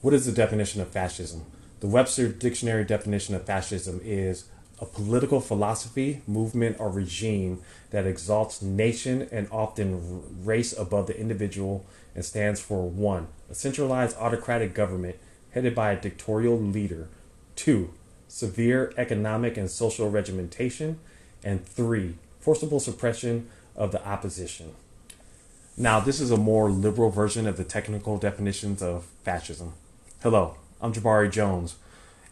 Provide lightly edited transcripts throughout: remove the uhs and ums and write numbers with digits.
What is the definition of fascism? The Webster Dictionary definition of fascism is a political philosophy, movement, or regime that exalts nation and often race above the individual and stands for 1. A centralized autocratic government headed by a dictatorial leader, 2. Severe economic and social regimentation, and 3. Forcible suppression of the opposition. Now, this is a more liberal version of the technical definitions of fascism. Hello, I'm Jabari Jones,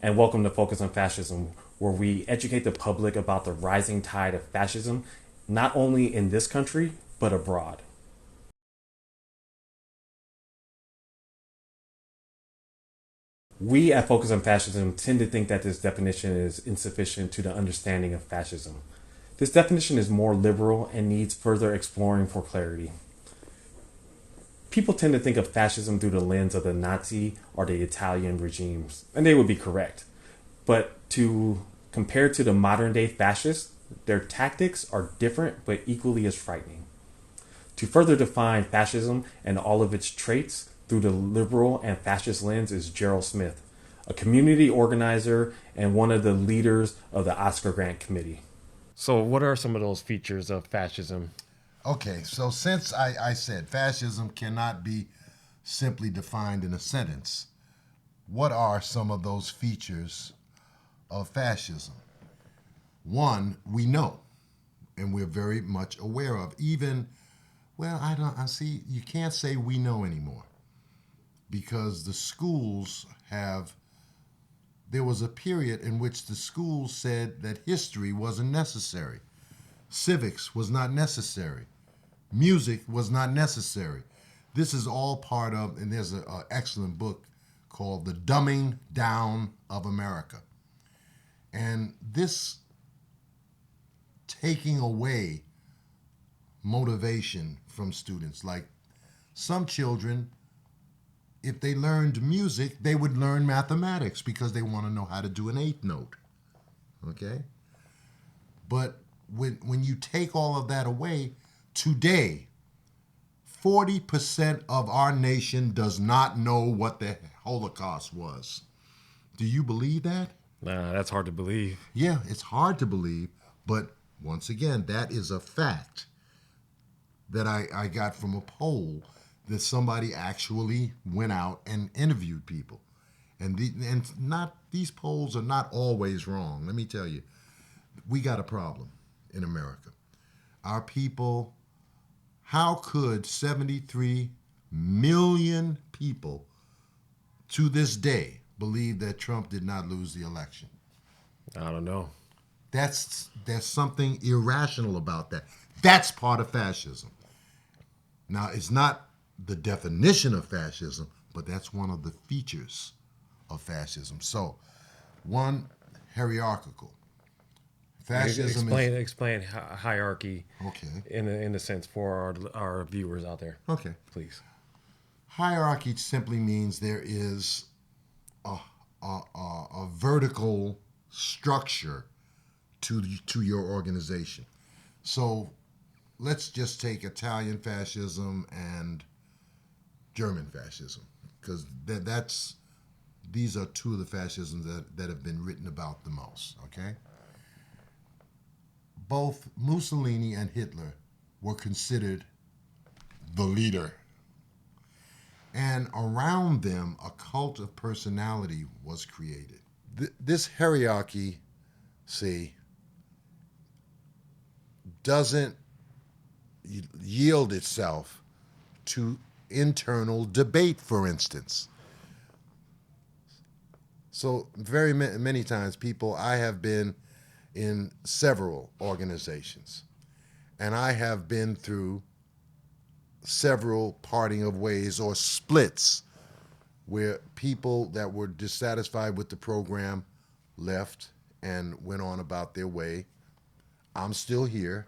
and welcome to Focus on Fascism, where we educate the public about the rising tide of fascism, not only in this country, but abroad. We at Focus on Fascism tend to think that this definition is insufficient to the understanding of fascism. This definition is more liberal and needs further exploring for clarity. People tend to think of fascism through the lens of the Nazi or the Italian regimes, and they would be correct. But to compare to the modern day fascists, their tactics are different but equally as frightening. To further define fascism and all of its traits through the liberal and fascist lens is Gerald Smith, a community organizer and one of the leaders of the Oscar Grant Committee. So, what are some of those features of fascism? Okay, so since I said fascism cannot be simply defined in a sentence, what are some of those features of fascism? One, we know, and we're very much aware of. Even, well, I see, you can't say we know anymore because the schools have, there was a period in which the schools said that history wasn't necessary. Civics was not necessary. Music was not necessary. This is all part of, and there's an excellent book called The Dumbing Down of America. And this taking away motivation from students, like some children, if they learned music, they would learn mathematics because they want to know how to do an eighth note. Okay? But when you take all of that away, today, 40% of our nation does not know what the Holocaust was. Do you believe that? Nah, that's hard to believe. Yeah, it's hard to believe, but once again, that is a fact that I got from a poll that somebody actually went out and interviewed people. And these polls are not always wrong. Let me tell you, we got a problem in America. Our people, how could 73 million people to this day believe that Trump did not lose the election? I don't know. There's something irrational about that. That's part of fascism. Now, it's not the definition of fascism, but that's one of the features of fascism. So, one, hierarchical. Fascism explain hierarchy. Okay. In a sense for our viewers out there. Okay. Please. Hierarchy simply means there is a vertical structure to your organization. So let's just take Italian fascism and German fascism, because these are two of the fascisms that have been written about the most. Okay. Both Mussolini and Hitler were considered the leader. And around them, a cult of personality was created. This hierarchy, see, doesn't yield itself to internal debate, for instance. So very many times I have been in several organizations, and I have been through several parting of ways or splits where people that were dissatisfied with the program left and went on about their way. I'm still here,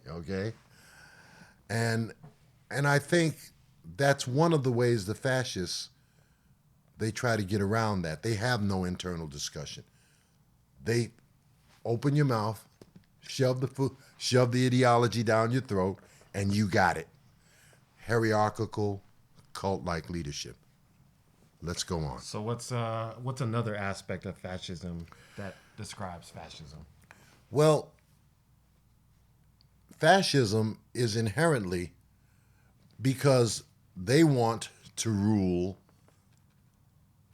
okay? And I think that's one of the ways the fascists, they try to get around that. They have no internal discussion. They open your mouth, shove the ideology down your throat, and you got it. Hierarchical, cult-like leadership. Let's go on. So what's another aspect of fascism that describes fascism? Well, fascism is inherently because they want to rule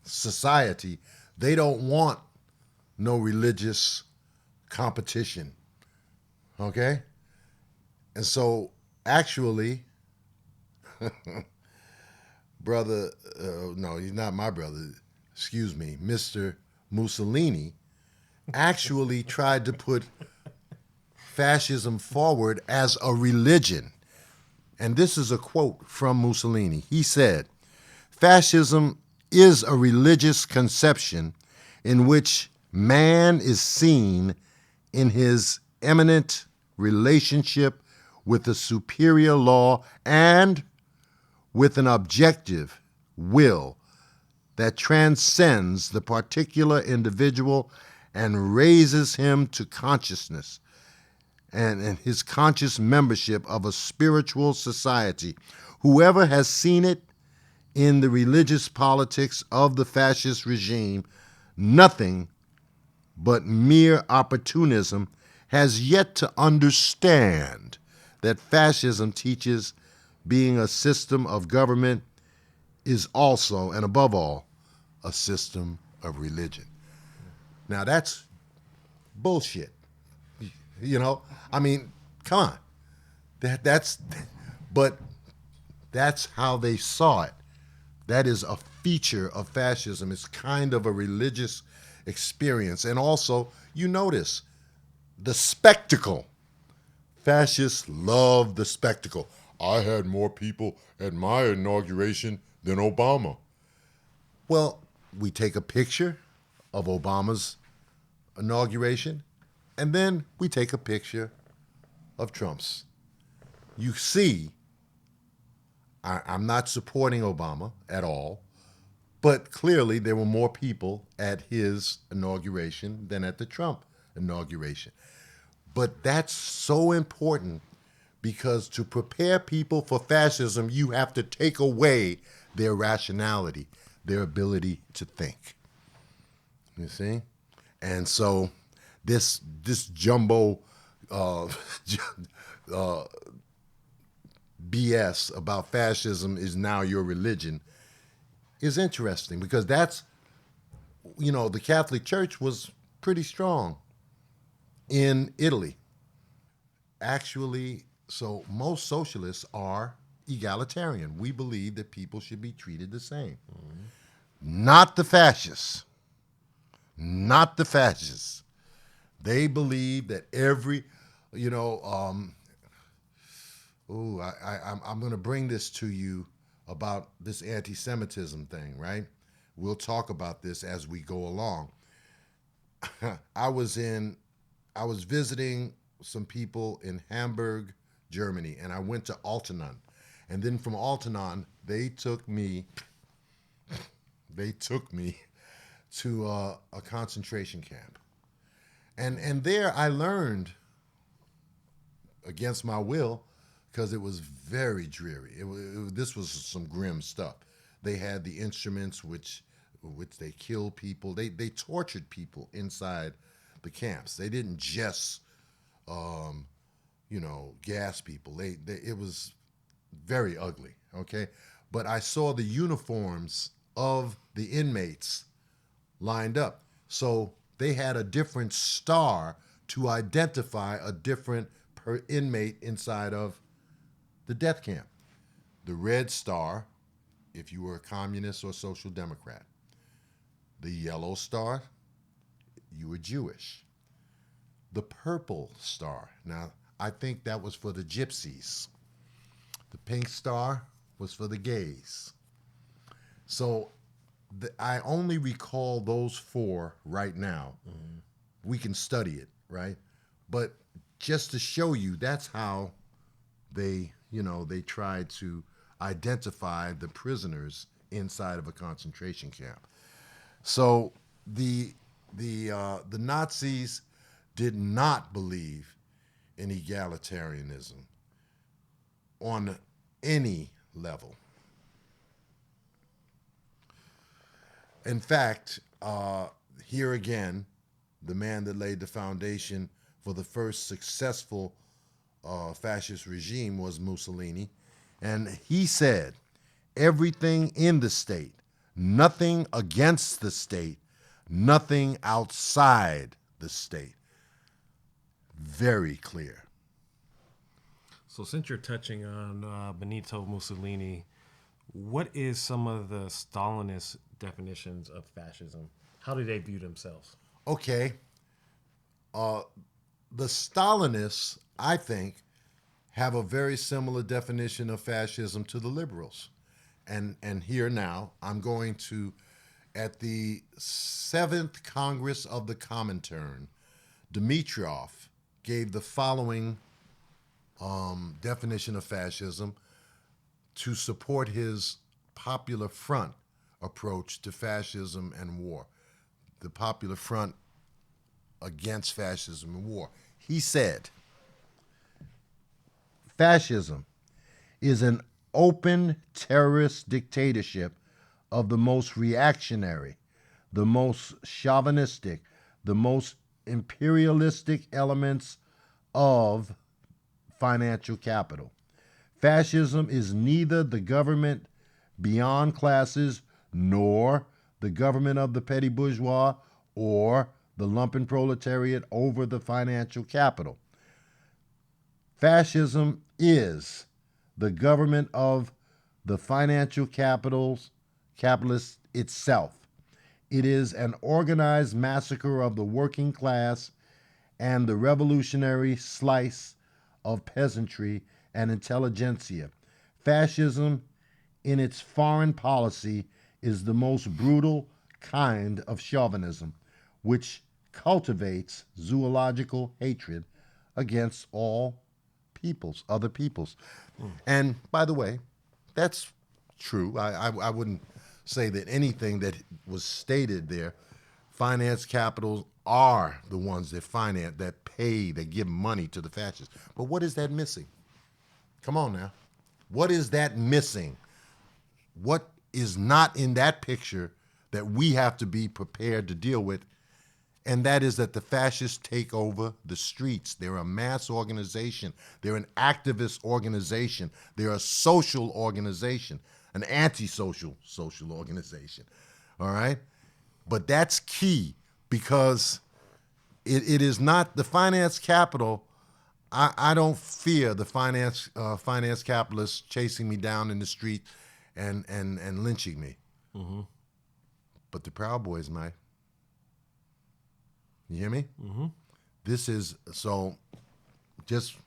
society. They don't want no religious competition. Okay? And so, actually, brother, no, he's not my brother, excuse me, Mr. Mussolini actually tried to put fascism forward as a religion. And this is a quote from Mussolini. He said, "Fascism is a religious conception in which man is seen in his eminent relationship with the superior law and with an objective will that transcends the particular individual and raises him to consciousness and his conscious membership of a spiritual society. Whoever has seen it in the religious politics of the fascist regime, nothing but mere opportunism, has yet to understand that fascism teaches being a system of government is also, and above all, a system of religion." Now that's bullshit. You know, I mean, come on. But that's how they saw it. That is a feature of fascism. It's kind of a religious experience. And also, you notice the spectacle. Fascists love the spectacle. I had more people at my inauguration than Obama. Well, we take a picture of Obama's inauguration, and then we take a picture of Trump's. You see, I'm not supporting Obama at all, but clearly there were more people at his inauguration than at the Trump inauguration. But that's so important because to prepare people for fascism, you have to take away their rationality, their ability to think. You see? And so this jumbo uh, BS about fascism is now your religion is interesting because that's, the Catholic Church was pretty strong in Italy. Actually, so most socialists are egalitarian. We believe that people should be treated the same. Not the fascists. Not the fascists. They believe that every, I'm going to bring this to you about this anti-Semitism thing, right? We'll talk about this as we go along. I was visiting some people in Hamburg, Germany, and I went to Altenon. And then from Altenon, they took me to a concentration camp. And there I learned, against my will, because it was very dreary. This was some grim stuff. They had the instruments which they killed people. They tortured people inside the camps. They didn't just, gas people. It was very ugly, okay? But I saw the uniforms of the inmates lined up. So they had a different star to identify a different inmate inside of the death camp. The red star, if you were a communist or social democrat. The yellow star, you were Jewish. The purple star, now I think that was for the gypsies. The pink star was for the gays. So I only recall those four right now. Mm-hmm. We can study it, right? But just to show you, that's how they tried to identify the prisoners inside of a concentration camp. So the Nazis did not believe in egalitarianism on any level. In fact, here again, the man that laid the foundation for the first successful fascist regime was Mussolini. And he said, everything in the state, nothing against the state, nothing outside the state. Very clear. So, since you're touching on Benito Mussolini, what is some of the Stalinist definitions of fascism? How do they view themselves? Okay, the Stalinists, I think, have a very similar definition of fascism to the liberals. And here now, I'm going to, at the 7th Congress of the Comintern, Dimitrov gave the following definition of fascism to support his Popular Front approach to fascism and war. The Popular Front against fascism and war. He said, fascism is an open terrorist dictatorship of the most reactionary, the most chauvinistic, the most imperialistic elements of financial capital. Fascism is neither the government beyond classes nor the government of the petty bourgeois or the lumpen proletariat over the financial capital. Fascism is the government of the financial capitalist itself. It is an organized massacre of the working class and the revolutionary slice of peasantry and intelligentsia. Fascism, in its foreign policy, is the most brutal kind of chauvinism, which cultivates zoological hatred against all peoples, other peoples. And by the way, that's true. I wouldn't say that anything that was stated there. Finance capitals are the ones that finance, that pay, that give money to the fascists. But what is that missing? Come on now. What is that missing? What is not in that picture that we have to be prepared to deal with? And that is that the fascists take over the streets. They're a mass organization. They're an activist organization. They're a social organization, an antisocial social organization. All right? But that's key because it is not the finance capital. I don't fear the finance capitalists chasing me down in the street and lynching me. Mm-hmm. But the Proud Boys might. You hear me? Mm-hmm. This is so. Just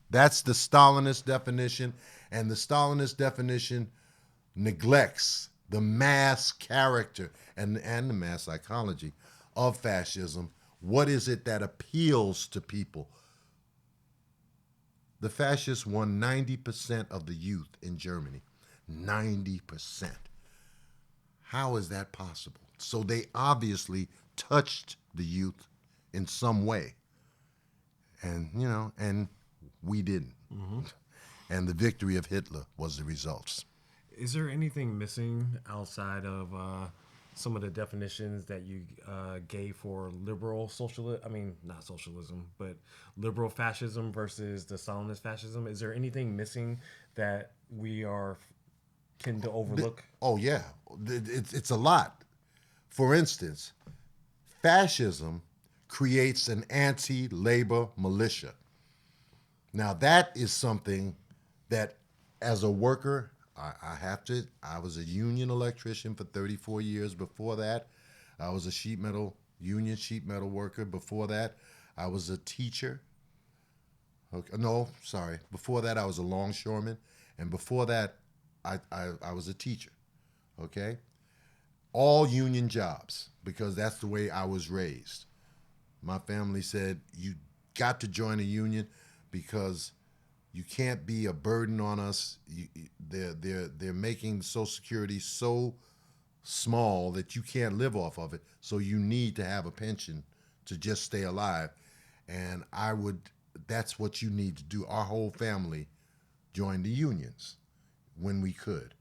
that's the Stalinist definition, and the Stalinist definition neglects the mass character and the mass psychology of fascism. What is it that appeals to people? The fascists won 90% of the youth in Germany. 90%. How is that possible? So they obviously touched the youth in some way. And, and we didn't. Mm-hmm. And the victory of Hitler was the results. Is there anything missing outside of some of the definitions that you gave for liberal socialism? I mean, not socialism, but liberal fascism versus the Stalinist fascism. Is there anything missing that we tend to overlook? Oh, yeah. It's a lot. For instance, fascism creates an anti-labor militia. Now, that is something that, as a worker, I was a union electrician for 34 years. Before that, I was a union sheet metal worker. Before that, I was a teacher. Okay, no, sorry. Before that, I was a longshoreman. And before that, I was a teacher. Okay? All union jobs, because that's the way I was raised. My family said, you got to join a union because you can't be a burden on us. They're making Social Security so small that you can't live off of it. So you need to have a pension to just stay alive. And that's what you need to do. Our whole family joined the unions when we could.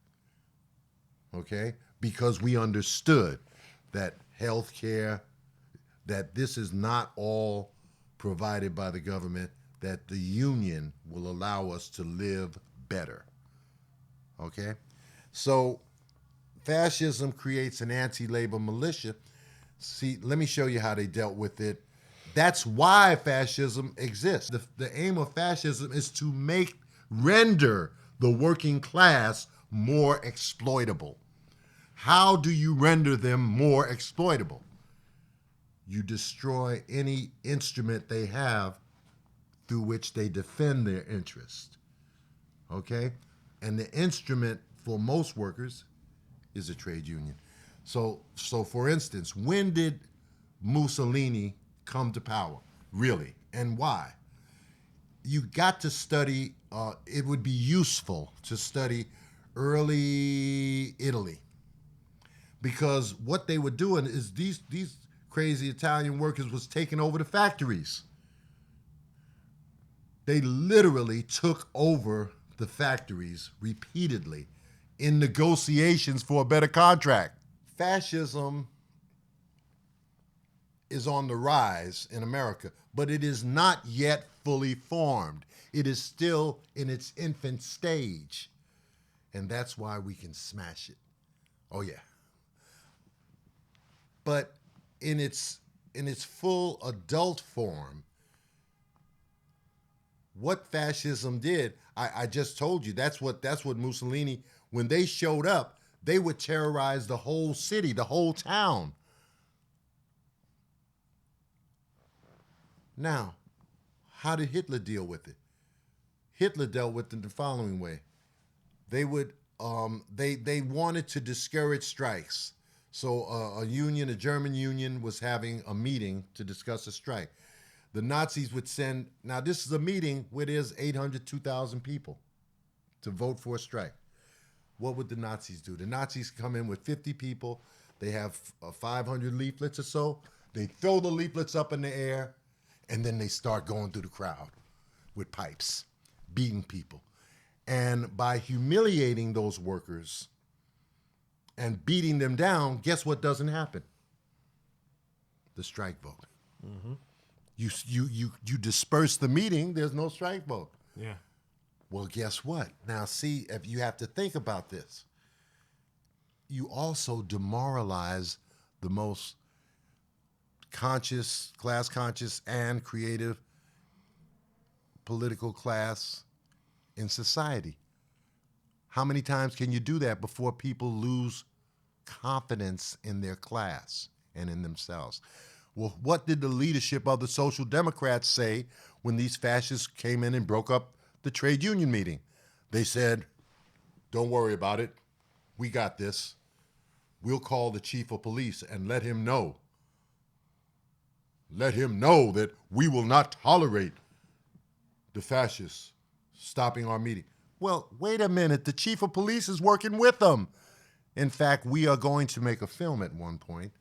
Okay? because we understood that health care, that this is not all provided by the government, that the union will allow us to live better. Okay? So fascism creates an anti-labor militia. See, let me show you how they dealt with it. That's why fascism exists. The aim of fascism is to render the working class more exploitable. How do you render them more exploitable? You destroy any instrument they have through which they defend their interest. Okay? And the instrument for most workers is a trade union. So for instance, when did Mussolini come to power? Really? And why? You got to study, it would be useful to study early Italy. Because what they were doing is these crazy Italian workers was taking over the factories. They literally took over the factories repeatedly in negotiations for a better contract. Fascism is on the rise in America, but it is not yet fully formed. It is still in its infant stage. And that's why we can smash it. Oh yeah. But in its full adult form, what fascism did, I just told you, that's what Mussolini, when they showed up, they would terrorize the whole city, the whole town. Now, how did Hitler deal with it? Hitler dealt with it the following way. They would they wanted to discourage strikes. So a German union was having a meeting to discuss a strike. The Nazis would send, now this is a meeting where there's 800, 2,000 people to vote for a strike. What would the Nazis do? The Nazis come in with 50 people. They have 500 leaflets or so. They throw the leaflets up in the air, and then they start going through the crowd with pipes, beating people. And by humiliating those workers and beating them down, guess what doesn't happen? The strike vote. Mm-hmm. You disperse the meeting, there's no strike vote. Yeah. Well, guess what? Now, see, if you have to think about this, you also demoralize the most conscious, class conscious, and creative political class in society. How many times can you do that before people lose confidence in their class and in themselves? Well, what did the leadership of the Social Democrats say when these fascists came in and broke up the trade union meeting? They said, don't worry about it. We got this. We'll call the chief of police and let him know. Let him know that we will not tolerate the fascists stopping our meeting. Well, wait a minute. The chief of police is working with them. In fact, we are going to make a film at one point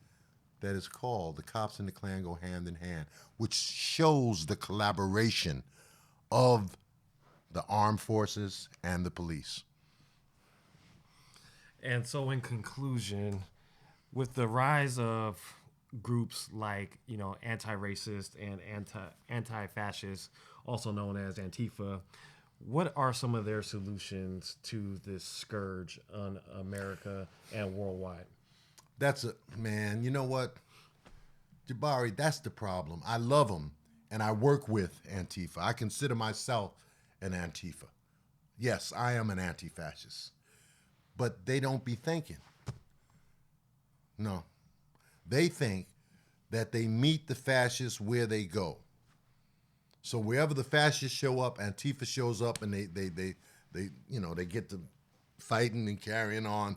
that is called The Cops and the Klan Go Hand in Hand, which shows the collaboration of the armed forces and the police. And so, in conclusion, with the rise of groups like, anti-racist and anti-fascist, also known as Antifa, what are some of their solutions to this scourge on America and worldwide? Man, you know what? Jabari, that's the problem. I love them, and I work with Antifa. I consider myself an Antifa. Yes, I am an anti-fascist. But they don't be thinking. No. They think that they meet the fascists where they go. So wherever the fascists show up, Antifa shows up, and they get to fighting and carrying on.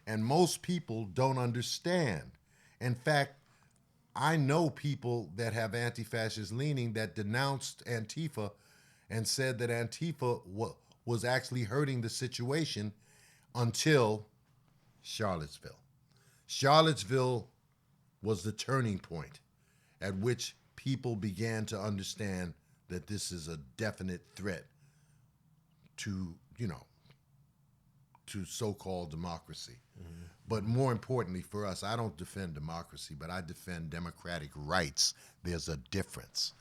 And most people don't understand. In fact, I know people that have anti-fascist leaning that denounced Antifa and said that Antifa was actually hurting the situation until Charlottesville. Charlottesville was the turning point at which people began to understand that this is a definite threat to to so-called democracy. Mm-hmm. But more importantly for us, I don't defend democracy, but I defend democratic rights. There's a difference.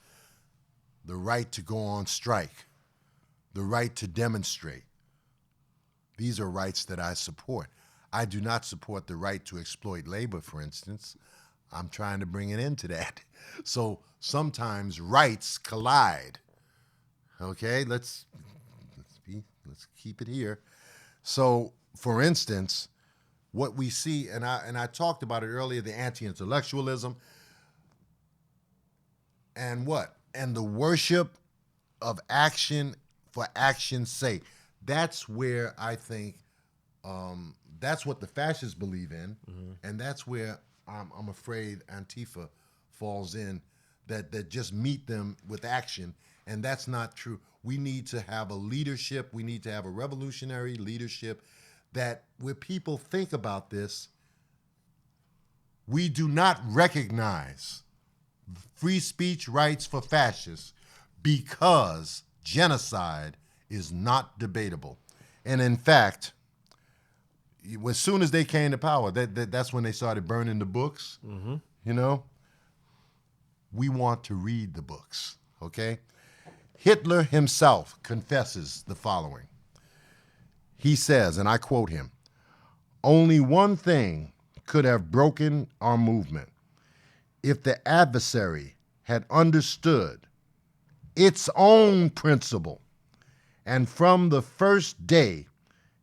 The right to go on strike, the right to demonstrate. These are rights that I support. I do not support the right to exploit labor, for instance. I'm trying to bring an end to that. So sometimes rights collide. Okay, let's keep it here. So, for instance, what we see, and I talked about it earlier, the anti-intellectualism, and what? And the worship of action for action's sake. That's where I think that's what the fascists believe in, mm-hmm. and that's where I'm afraid Antifa falls in, that just meet them with action, and that's not true. We need to have a leadership. We need to have a revolutionary leadership that where people think about this, we do not recognize free speech rights for fascists because genocide is not debatable. And in fact, as soon as they came to power, that's when they started burning the books. Mm-hmm. You know, we want to read the books, okay? Hitler himself confesses the following. He says, and I quote him, "Only one thing could have broken our movement. If the adversary had understood its own principle and from the first day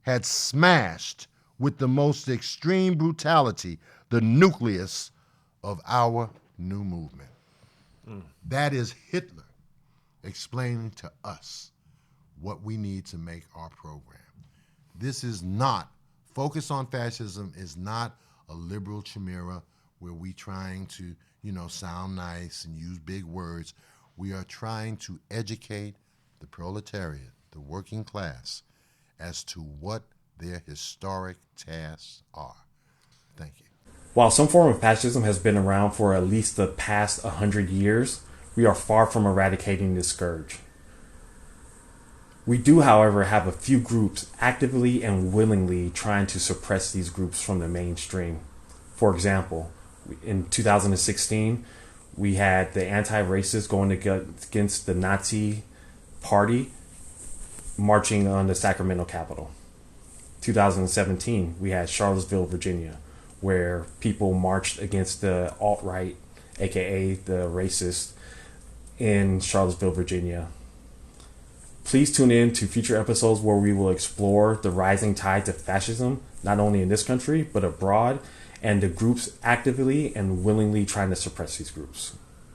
had smashed with the most extreme brutality the nucleus of our new movement." That is Hitler explaining to us what we need to make our program. This is not, Focus on Fascism is not a liberal chimera where we trying to, sound nice and use big words. We are trying to educate the proletariat, the working class, as to what their historic tasks are. Thank you. While some form of fascism has been around for at least the past 100 years, we are far from eradicating this scourge. We do, however, have a few groups actively and willingly trying to suppress these groups from the mainstream. For example, in 2016, we had the anti-racists going against the Nazi Party marching on the Sacramento Capitol. 2017, we had Charlottesville, Virginia, where people marched against the alt-right, aka the racists, in Charlottesville, Virginia. Please tune in to future episodes where we will explore the rising tides of fascism, not only in this country, but abroad, and the groups actively and willingly trying to suppress these groups.